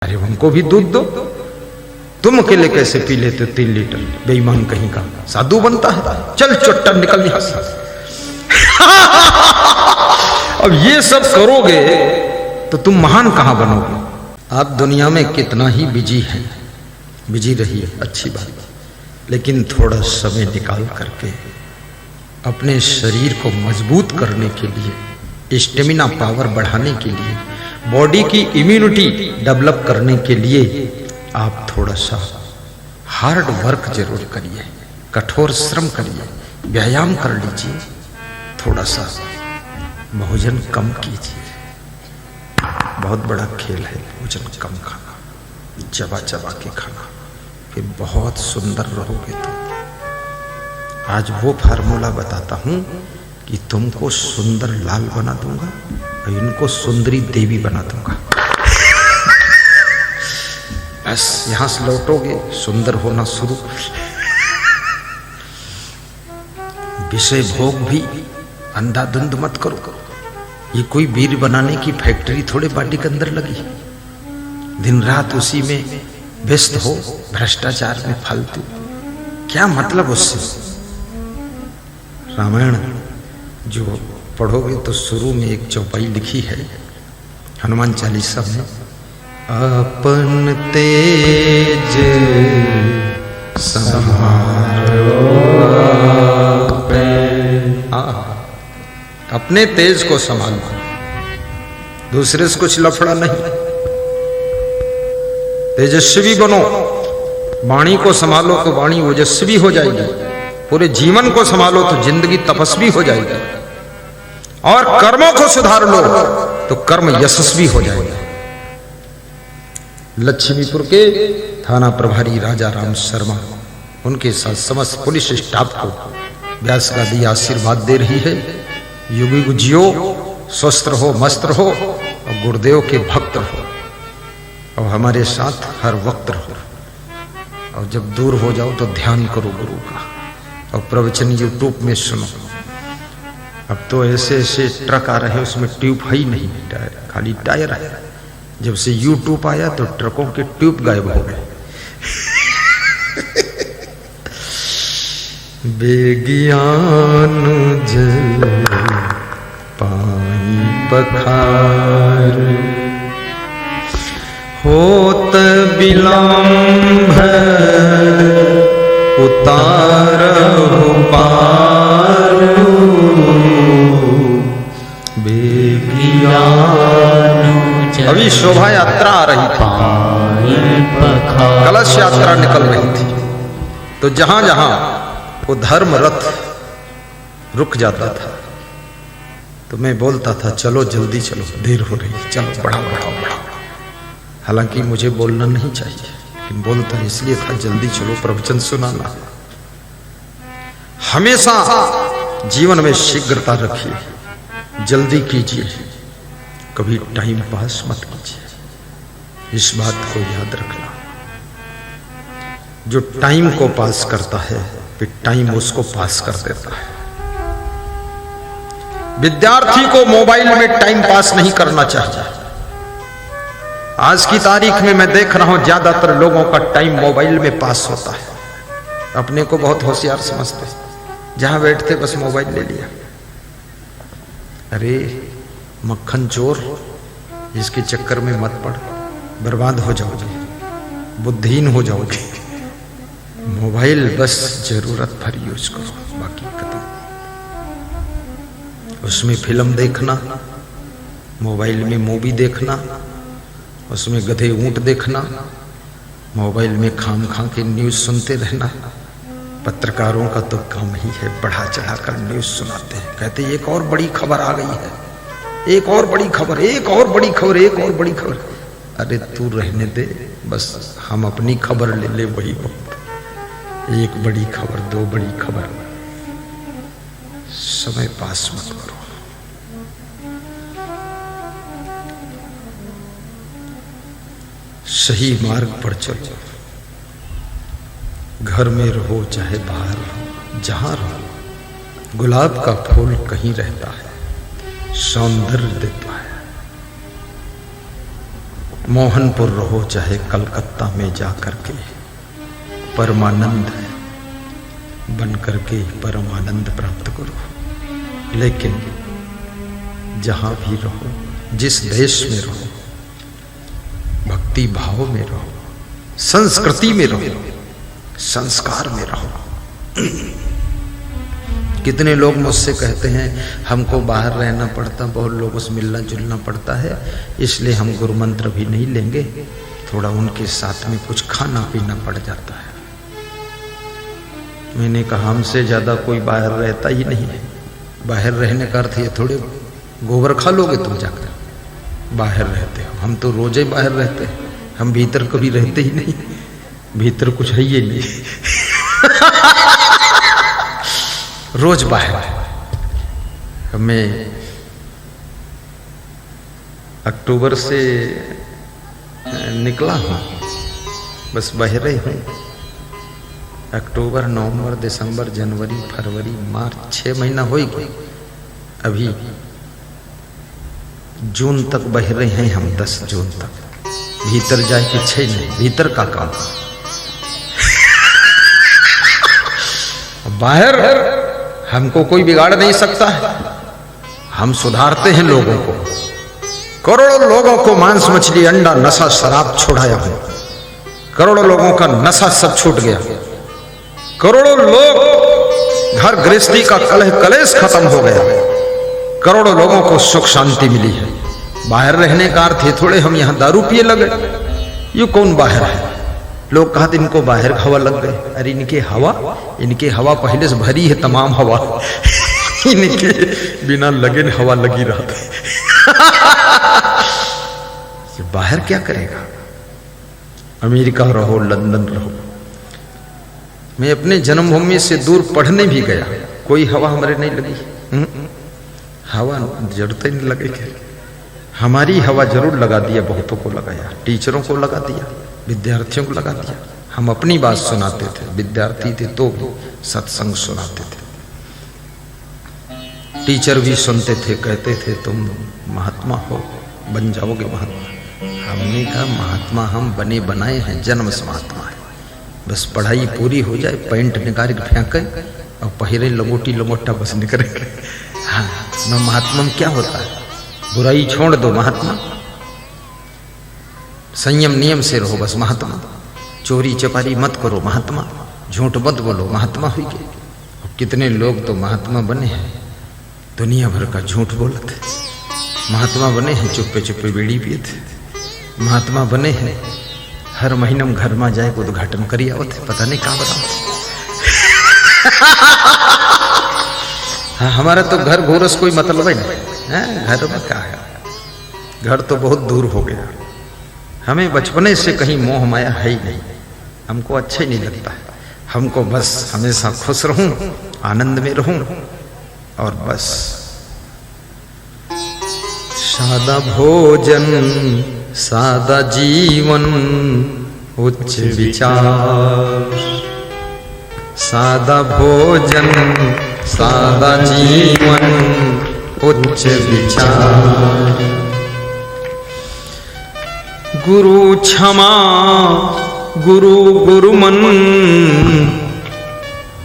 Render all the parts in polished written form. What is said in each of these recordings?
अरे उनको भी दूध दो, तुम अकेले कैसे पी लेते 3 लीटर? बेईमान कहीं का, साधु बनता है? चल चुट्टा निकल यहां से। अब ये सब करोगे तो तुम महान कहां बनोगे? आप दुनिया में कितना ही बिजी हैं, बिजी रहिए, अच्छी बात, लेकिन थोड़ा समय निकाल करके अपने शरीर को मजबूत करने के लिए, स्टेमिना पावर बढ़ाने के लिए, बॉडी की इम्यूनिटी डेवलप करने के लिए आप थोड़ा सा हार्ड वर्क जरूर करिए, कठोर श्रम करिए, व्यायाम कर लीजिए, थोड़ा सा भोजन कम कीजिए। बहुत बड़ा खेल है भोजन कम खाना, चबा चबा के खाना, फिर बहुत सुंदर रहोगे तुम। आज वो फार्मूला बताता हूं कि तुमको सुंदर लाल बना दूंगा और इनको सुंदरी देवी बना दूंगा। बस यहां से लौटोगे, सुंदर होना शुरू। विषय भोग भी अंधाधुंध मत करो। ये कोई वीर बनाने की फैक्ट्री थोड़े बॉडी के अंदर लगी, दिन रात उसी में व्यस्त हो, भ्रष्टाचार में फालतू, क्या मतलब उससे? रामायण जो पढ़ोगे तो शुरू में एक चौपाई लिखी है हनुमान चालीसा में, अपन तेज संहारो अपने तेज को संभालना, दूसरे से कुछ लफड़ा नहीं। तेजस्वी बनो, वाणी को संभालो तो वाणी ओजस्वी हो जाएगी, पूरे जीवन को संभालो तो जिंदगी तपस्वी हो जाएगी, और कर्मों को सुधार लो तो कर्म यशस्वी हो जाएगा। लक्ष्मीपुर के थाना प्रभारी राजा राम शर्मा, उनके साथ समस्त पुलिस स्टाफ को व्यास गादी आशीर्वाद दे रही है। युग युग जियो, स्वस्थ रहो, मस्त रहो और गुरुदेव के भक्त रहो, और हमारे साथ हर वक्त रहो। और जब दूर हो जाओ तो ध्यान करो गुरु का, और प्रवचन यूट्यूब में सुनो। अब तो ऐसे ऐसे ट्रक आ रहे हैं, उसमें ट्यूब है ही नहीं, खाली टायर है। जब से यूट्यूब आया तो ट्रकों के ट्यूब गायब हो गए। बेगियान जल पाई पखार, होत विलंब उतारहु पार, अभी शोभा यात्रा आ रही थी, कलश यात्रा निकल रही थी, तो जहां जहां वो धर्म रथ रुक जाता था तो मैं बोलता था चलो जल्दी चलो, देर हो रही, चलो बढ़ाओ बढ़ाओ बढ़ाओ। हालांकि मुझे बोलना नहीं चाहिए, लेकिन बोलता इसलिए था जल्दी चलो, प्रवचन सुनाना। हमेशा जीवन में शीघ्रता रखिए, जल्दी कीजिए, कभी टाइम पास मत कीजिए। इस बात को याद रखना, जो टाइम को पास करता है फिर टाइम उसको पास कर देता है। विद्यार्थी को मोबाइल में टाइम पास नहीं करना चाहिए। आज की तारीख में मैं देख रहा हूं ज्यादातर लोगों का टाइम मोबाइल में पास होता है। अपने को बहुत होशियार समझते, जहां बैठते बस मोबाइल ले लिया। अरे मक्खन चोर, इसके चक्कर में मत पड़, बर्बाद हो जाओगे, बुद्धिहीन हो जाओगे। मोबाइल बस जरूरत भर यूज करो, बाकी खत्म। उसमें फिल्म देखना, मोबाइल में मूवी देखना, उसमें गधे ऊंट देखना, मोबाइल में खाम खा के न्यूज सुनते रहना। पत्रकारों का तो काम ही है बढ़ा चढ़ा कर न्यूज सुनाते हैं, कहते एक और बड़ी खबर आ गई है, एक और बड़ी खबर, एक और बड़ी खबर, एक और बड़ी खबर। अरे तू रहने दे, बस हम अपनी खबर ले ले, वही बहुत। एक बड़ी खबर, 2 बड़ी खबर, समय पास मत करो। सही मार्ग पर चलो, घर में रहो चाहे बाहर रहो, जहां रहो, गुलाब का फूल कहीं रहता है, सौंदर्य देता है। मोहनपुर रहो चाहे कलकत्ता में जा करके, परमानंद बन करके परमानंद प्राप्त करो। लेकिन जहां भी रहो, जिस देश में रहो, भक्ति भाव में रहो, संस्कृति में रहो, संस्कार में रहो। कितने लोग मुझसे कहते हैं हमको बाहर रहना पड़ता, बहुत लोगों से मिलना जुलना पड़ता है, इसलिए हम गुरु मंत्र भी नहीं लेंगे, थोड़ा उनके साथ में कुछ खाना पीना पड़ जाता है। मैंने कहा हमसे ज्यादा कोई बाहर रहता ही नहीं है। बाहर रहने का अर्थ ये थोड़े गोबर खा लोगे तुम जाकर बाहर रहते हो। हम तो रोज ही बाहर रहते हैं, हम भीतर कभी रहते ही नहीं, भीतर कुछ है ही नहीं। रोज बाहर। हमें अक्टूबर से निकला हूं, बस बाहर ही हूं। अक्टूबर, नवंबर, दिसंबर, जनवरी, फरवरी, मार्च, 6 महीना हो गए। अभी जून तक बह रहे हैं हम, 10 जून तक। भीतर जाए पीछे नहीं, भीतर का काम। बाहर हमको कोई बिगाड़ नहीं सकता है, हम सुधारते हैं लोगों को। करोड़ों लोगों को मांस मछली अंडा नशा शराब छुड़ाया हूं, करोड़ों लोगों का नशा सब छूट गया। करोड़ों लोग घर गृहस्थी का कलह कलेश खत्म हो गया, करोड़ों लोगों को सुख शांति मिली है। बाहर रहने का अर्थ है थोड़े हम यहां दारू पिए लगे, ये कौन बाहर है? लोग कहते इनको बाहर हवा लग गए। अरे इनके हवा पहले से भरी है, तमाम हवा इनके बिना लगे हवा लगी रहा था। बाहर क्या करेगा? अमेरिका रहो, लंदन रहो। मैं अपने जन्मभूमि से दूर पढ़ने भी गया, कोई हवा हमारे नहीं लगी। हवा जरूरत ही नहीं लगेगी। हमारी हवा जरूर लगा दिया, बहुतों को लगाया, टीचरों को लगा दिया, विद्यार्थियों को लगा दिया। हम अपनी बात सुनाते थे, विद्यार्थी थे तो भी सत्संग सुनाते थे। टीचर भी सुनते थे, कहते थे तुम महात्मा हो, बन जाओगे महात्मा। हमने कहा महात्मा हम बने बनाए हैं, जन्म से महात्मा है, बस पढ़ाई पूरी हो जाए, पैंट निकाल के फेंके और पहरे लंगोटी लंगोटा बस निकलेंगे। हाँ, मैं महात्मा में क्या होता है? बुराई छोड़ दो महात्मा, संयम नियम से रहो बस महात्मा, चोरी चपारी मत करो महात्मा, झूठ मत बोलो महात्मा हुई के। कितने लोग तो महात्मा बने हैं, दुनिया भर का झूठ बोलते। महात्मा बने हैं, चुप्पे चुप्पे बीड़ी पिए थे। महात्मा बने हैं, हर महीने में घर में जाए उद्घाटन करी आवत है, पता नहीं कहाँ बताओ। हाँ, हमारा तो घर घोरस कोई मतलब ही नहीं है, घर में क्या है? घर तो बहुत दूर हो गया। हमें बचपने से कहीं मोह माया है ही नहीं, हमको अच्छा ही नहीं लगता है। हमको बस हमेशा खुश रहूं, आनंद में रहूं और बस। सादा भोजन सादा जीवन उच्च विचार, सादा भोजन सादा जीवन उच्च विचार। गुरु क्षमा गुरु गुरुमन,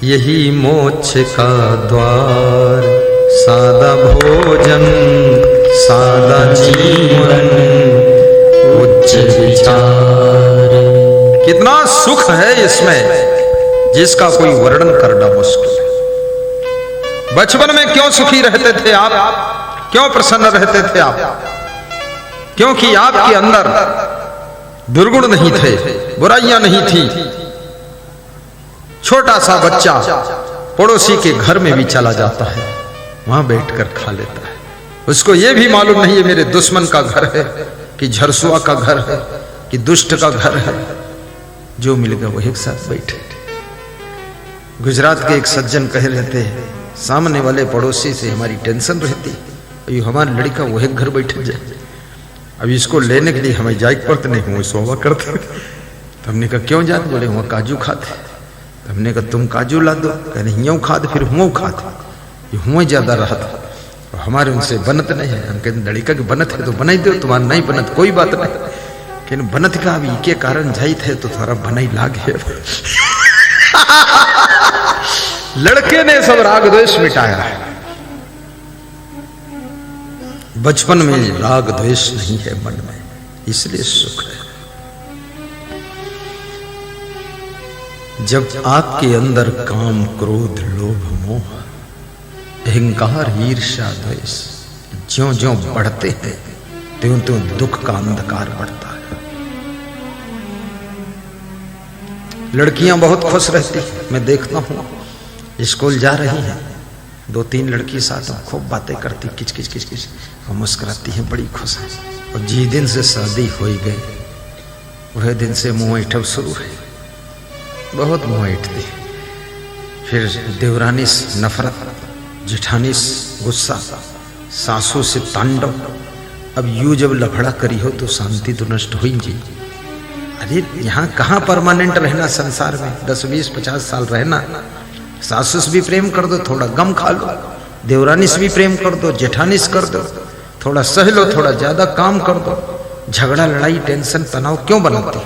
यही मोक्ष का द्वार। सादा भोजन सादा जीवन उच्च विचार। कितना सुख है इसमें जिसका कोई वर्णन करना मुश्किल है। बचपन में क्यों सुखी रहते थे आप? क्यों प्रसन्न रहते थे आप? क्योंकि आपके अंदर दुर्गुण नहीं थे, बुराइयां नहीं थी। छोटा सा बच्चा पड़ोसी के घर में भी चला जाता है, वहां बैठकर खा लेता है। उसको यह भी मालूम नहीं है मेरे दुश्मन का घर है कि झरसुआ का घर है कि दुष्ट का घर है। जो मिल गया वो एक साथ बैठे। गुजरात के एक सज्जन कह रहे थे, सामने वाले पड़ोसी से हमारी टेंशन रहती, ये हमारी लड़का वो एक घर बैठे जाए, अब इसको लेने के लिए हमें जायक पड़ते नहीं, हुए सोवा करते। तो हमने कहा क्यों जाते? बोले वहाँ काजू खाते। तो हमने कहा तुम काजू ला दो, कहने यूँ खाते, फिर हुआ खाते, ये हुआ ज्यादा रहा था। हमारे उनसे बनत नहीं है। हम कहते लड़का की बनत है तो बनाई दो, तुम्हारा नहीं बनत कोई बात नहीं। कि बनत का भी के कारण जाई थे तो थोड़ा बनाई लागे। लड़के ने सब राग द्वेष मिटाया है। बचपन में राग द्वेष नहीं है मन में, इसलिए सुख है। जब आपके अंदर काम, क्रोध, लोभ, मोह, अहंकार, ईर्ष्या, द्वेष ज्यों ज्यों बढ़ते हैं त्यों त्यों दुख का अंधकार बढ़ता है। लड़कियां बहुत खुश रहती हैं, मैं देखता हूं, स्कूल जा रही हैं, 2-3 लड़की साथ में खूब बातें करती, किच किच किच किच और मुस्कुराती हैं, बड़ी खुश है। और जिस दिन से शादी हो गई वह दिन से मुंह ऐठब शुरू है, बहुत मुंह ऐठती। फिर देवरानी से नफरत, जेठानी से गुस्सा, सासू से तांडव। अब यूं जब लफड़ा करी हो तो शांति तो नष्ट हो ही जी। अरे यहाँ कहाँ परमानेंट रहना संसार में, 10, 20, 50 साल रहना। सासू से भी प्रेम कर दो, थोड़ा गम खा लो, देवरानी से भी प्रेम कर दो, जेठानी से कर दो, थोड़ा सह लो, थोड़ा ज्यादा काम कर दो। झगड़ा, लड़ाई, टेंशन, तनाव क्यों बनाते?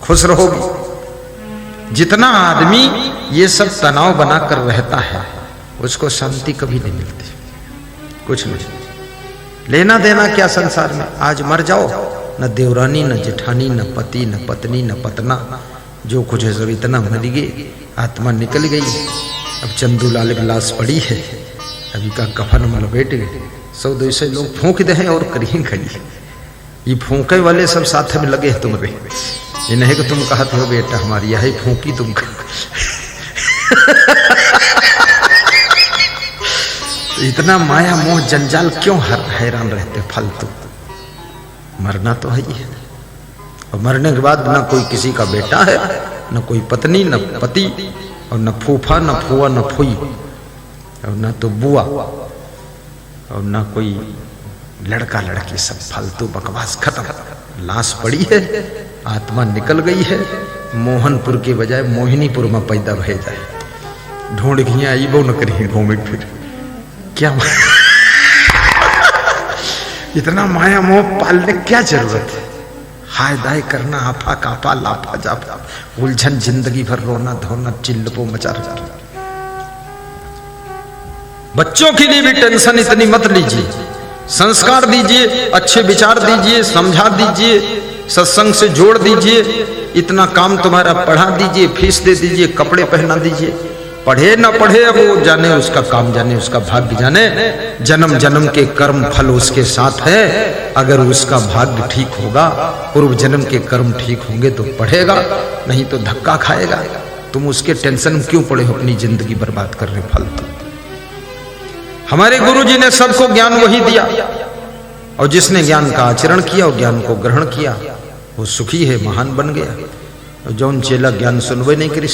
खुश रहोगे। जितना आदमी ये सब तनाव बनाकर रहता है उसको शांति कभी नहीं मिलती, कुछ नहीं। लेना देना क्या संसार में? आज मर जाओ, न देवरानी, न जेठानी, न पति, न पत्नी, न पतना, जो कुछ है सब इतना मर गए, आत्मा निकल गई। अब चंदूलाल की लाश पड़ी है, अभी का कफन मल बैठ गए। 100-200 लोग फूंक दे हैं और करिए खड़ी। ये फूंके वाले सब साथ में लगे हैं तुम्हारे। ये नहीं कि तुम कहते हो बेटा हमारी यही फूंकी तुम। तो इतना माया मोह जंजाल क्यों हैरान रहते फालतू? मरना तो है ही है, और मरने के बाद ना कोई किसी का बेटा है, न कोई पत्नी, न पति, और न फूफा, न फुआ, न फुई, और न तो बुआ, और न कोई लड़का लड़की। सब फालतू बकवास खत्म। लाश पड़ी है, आत्मा निकल गई है। मोहनपुर के बजाय मोहिनीपुर में पैदा भय जाए। ढूंढ घिया आईबो न करिए घूमे फिर क्या। इतना माया मोह पालने क्या जरूरत है? हाय दाय करना, आफा काफा, लाफा जाफा, उलझन, जिंदगी भर रोना धोना, चिल्लपो मचा रहा। बच्चों के लिए भी टेंशन इतनी मत लीजिए। संस्कार दीजिए, अच्छे विचार दीजिए, समझा दीजिए, सत्संग से जोड़ दीजिए। इतना काम तुम्हारा पढ़ा दीजिए, फीस दे दीजिए, कपड़े पहना दीजिए। पढ़े ना पढ़े अब वो जाने, उसका काम जाने, उसका भाग्य जाने। जन्म जन्म के कर्म फल उसके साथ है। अगर उसका भाग्य ठीक होगा, पूर्व जन्म के कर्म ठीक होंगे तो पढ़ेगा, नहीं तो धक्का खाएगा। तुम उसके टेंशन में क्यों पड़े हो अपनी जिंदगी बर्बाद करने फालतू? हमारे गुरुजी ने सबको ज्ञान वही दिया, और जिसने ज्ञान का आचरण किया और ज्ञान को ग्रहण किया वो सुखी है, महान बन गया। और जौन चेला ज्ञान सुनवे नहीं करी,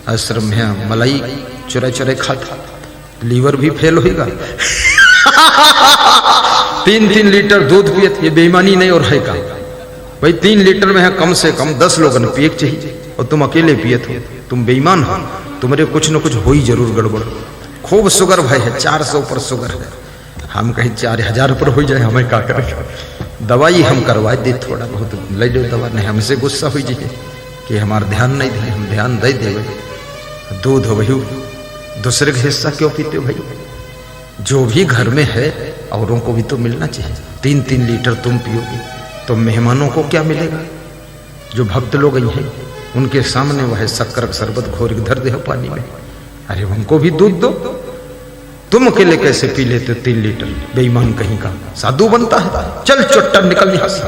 आश्रम में मलाई चुरा चुरा खाता, लीवर भी फेल होगा। 3-3 लीटर दूध पिए, ये बेईमानी नहीं और है का भाई? 3 लीटर में है कम से कम 10 लोगों ने पिए चाहिए, और तुम अकेले पिए थे, तुम बेईमान हो। तुम्हारे कुछ न कुछ हो ही जरूर गड़बड़। खूब शुगर भाई है, 400 पर शुगर है। हम कहीं 4000 पर हो जाए, हमें क्या करें? दवाई हम करवा दी, थोड़ा बहुत ले लो दवा। नहीं, हमसे गुस्सा हुई जी कि हमारा ध्यान नहीं दे, हम ध्यान दे दे। दूध हो भाई, दूसरे का हिस्सा क्यों पीते हो भाई? जो भी घर में है औरों को भी तो मिलना चाहिए। 3-3 लीटर तुम पियोगे तो मेहमानों को क्या मिलेगा? जो भक्त लोग हैं उनके सामने वह शक्कर शरबत घोर धर दे पानी में, अरे उनको भी दूध दो। तुम अकेले कैसे पी लेते 3 लीटर? बेईमान कहीं का। साधु बनता है, चल चुट्टा निकल यहां से।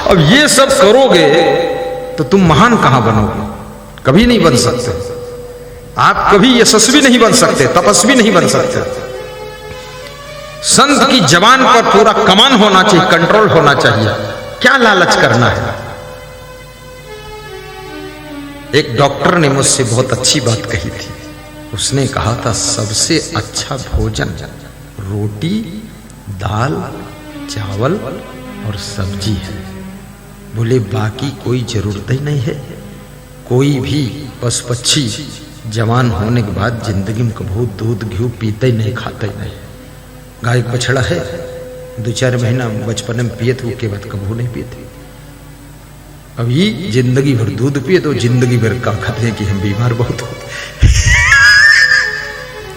अब ये सब करोगे तो तुम महान कहां बनोगे? कभी नहीं बन सकते। आप कभी यशस्वी नहीं बन सकते, तपस्वी नहीं बन सकते। संत की जबान पर पूरा कमान होना चाहिए, कंट्रोल होना चाहिए। क्या लालच करना है? एक डॉक्टर ने मुझसे बहुत अच्छी बात कही थी। उसने कहा था सबसे अच्छा भोजन रोटी, दाल, चावल और सब्जी है। बोले बाकी कोई जरूरत ही नहीं है। कोई भी पशु पक्षी जवान होने के बाद जिंदगी में कभी दूध घी पीते ही नहीं, खाते ही नहीं। गाय बछड़ा है, 2-4 महीना बचपन में पिए थे, उसके बाद कभी नहीं पिए थे। अभी जिंदगी भर दूध पिए तो जिंदगी भर का कहते हैं कि हम बीमार बहुत होते।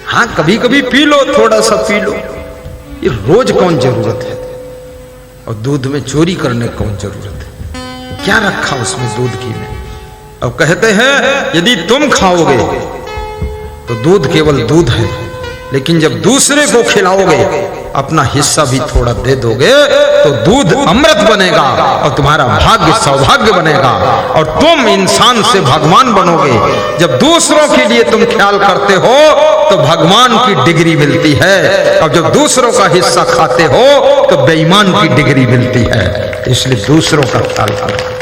हाँ कभी कभी पी लो, थोड़ा सा पी लो, ये रोज कौन जरूरत है। और दूध में चोरी करने कौन जरूरत है, क्या रखा उसमें दूध की में। अब कहते हैं यदि तुम खाओगे तो दूध केवल दूध है, लेकिन जब दूसरे को खिलाओगे, अपना हिस्सा भी थोड़ा दे दोगे तो दूध अमृत बनेगा और तुम्हारा भाग्य सौभाग्य बनेगा और तुम इंसान से भगवान बनोगे। जब दूसरों के लिए तुम ख्याल करते हो तो भगवान की डिग्री मिलती है, और जब दूसरों का हिस्सा खाते हो तो बेईमान की डिग्री मिलती है। इसलिए दूसरों का ख्याल करो।